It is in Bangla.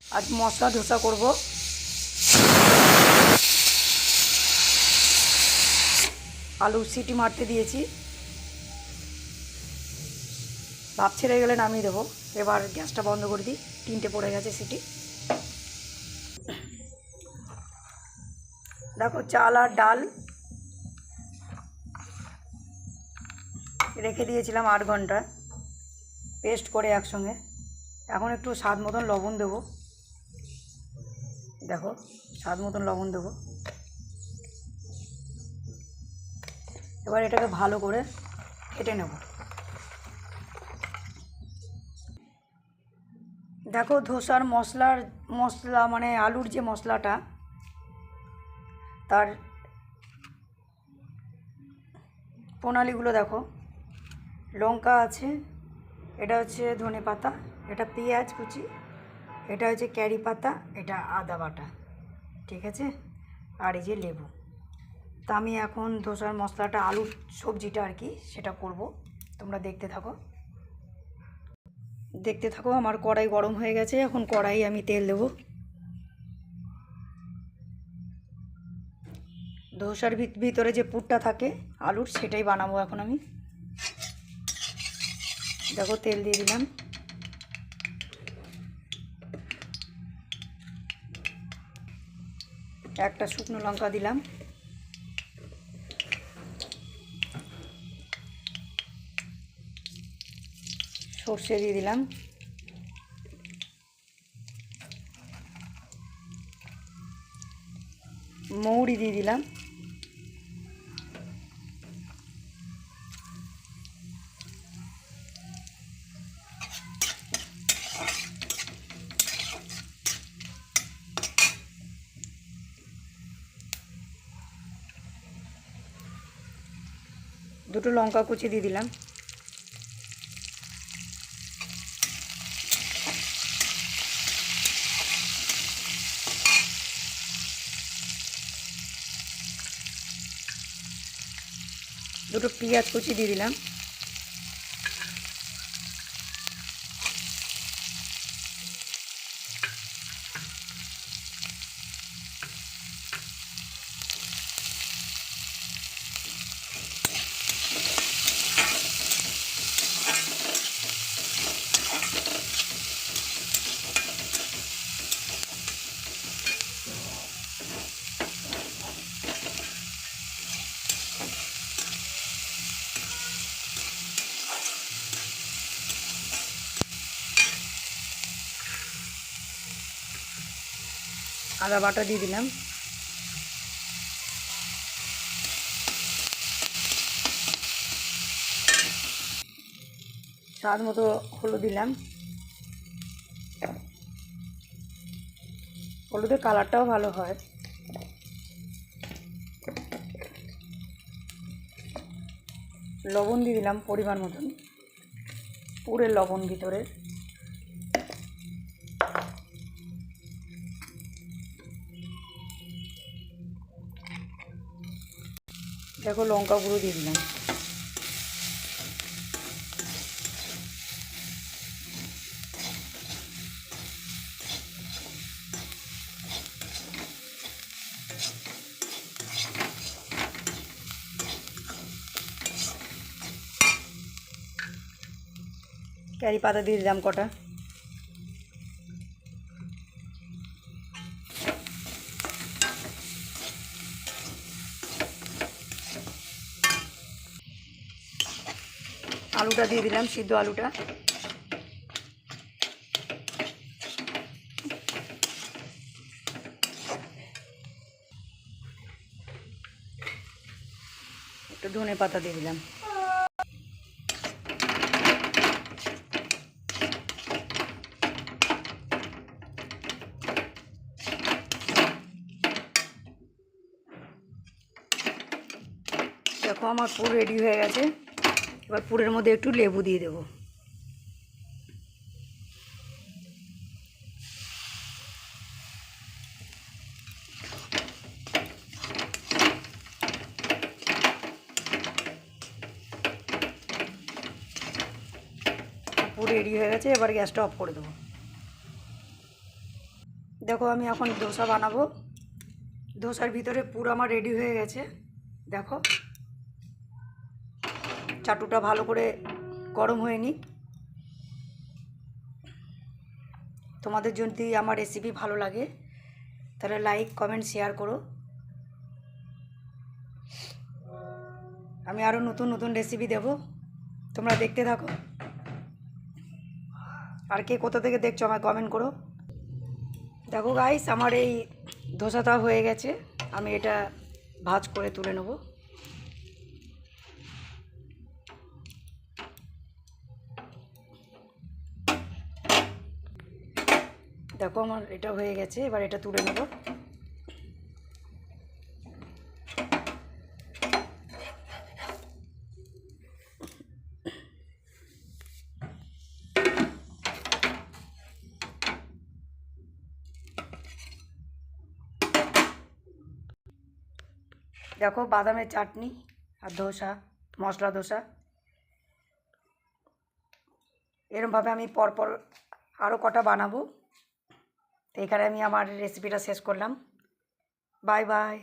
আজ মশলা ধোসা করব। আলু সিটি মারতে দিয়েছি, ভাপ ছেড়ে গেলে নামিয়ে দেবো। এবার গ্যাসটা বন্ধ করে দিই, 3টে পড়ে গেছে সিটি। দেখো চাল আর ডাল রেখে দিয়েছিলাম 8 ঘন্টা পেস্ট করে একসঙ্গে। এখন একটু স্বাদ মতন লবণ দেবো, দেখো স্বাদ মতন লবণ দেবো। এবার এটাকে ভালো করে কেটে নেব। দেখো ধোসার মশলা মানে আলুর যে মশলাটা, তার প্রণালীগুলো দেখো। লঙ্কা আছে, এটা হচ্ছে ধনে পাতা, এটা পেঁয়াজ কুচি, এটা হচ্ছে ক্যারি পাতা, এটা আদা বাটা, ঠিক আছে, আর এই যে লেবু। তা আমি এখন ধোসার মশলাটা, আলুর সবজিটা আর কি, সেটা করব। তোমরা দেখতে থাকো। আমার কড়াই গরম হয়ে গেছে। এখন কড়াই আমি তেল দেবো। ধোসার ভিতরে যে পুরটা থাকে আলুর, সেটাই বানাবো এখন আমি। দেখো তেল দিয়ে দিলাম, একটা শুকনো লঙ্কা দিলাম, সর্ষে দিয়ে দিলাম, মৌরি দিয়ে দিলাম, দুটো লঙ্কা কুচি দিয়ে দিলাম, দুটো পেঁয়াজ কুচি দিয়ে দিলাম, আদা বাটা দিয়ে দিলাম, স্বাদ মতো হলুদ দিলাম। হলুদের কালারটাও ভালো হয়। লবণ দিয়ে দিলাম পরিমাণ মতন, পুরের লবণ ভিতরে। দেখো লঙ্কা গুঁড়ো দিয়ে দিলাম, ক্যারি পাতা দিয়ে দিলাম কটা, আলুটা দিয়ে দিলাম, সিদ্ধ আলুটা। একটু ধনে পাতা দিয়ে দিলাম। দেখো আমার পুর রেডি হয়ে গেছে। এবার পুরের মধ্যে একটু লেবু দিয়ে দেবো। পুর রেডি হয়ে গেছে, এবার গ্যাসটা অফ করে দেবো। দেখো আমি এখন ধোসা বানাবো। ধোসার ভিতরে পুরো আমার রেডি হয়ে গেছে। দেখো চাটুটা ভালো করে গরম হয়ে নিক। তোমাদের যদি আমার রেসিপি ভালো লাগে তাহলে লাইক কমেন্ট শেয়ার করো। আমি আরও নতুন নতুন রেসিপি দেব, তোমরা দেখতে থাকো। আর কে কোথা থেকে দেখছো আমায় কমেন্ট করো। দেখো গাইস, আমার এই ধোসাটা হয়ে গেছে। আমি এটা ভাজ করে তুলে নেব। দেখো আমার এটা হয়ে গেছে, এবার এটা তুলে নেব। দেখো বাদামের চাটনি আর ধোসা, মশলা ধোসা। এরমভাবে আমি পরপর আরও কটা বানাবো। তো এখানে আমি আমার রেসিপিটা শেষ করলাম। Bye bye.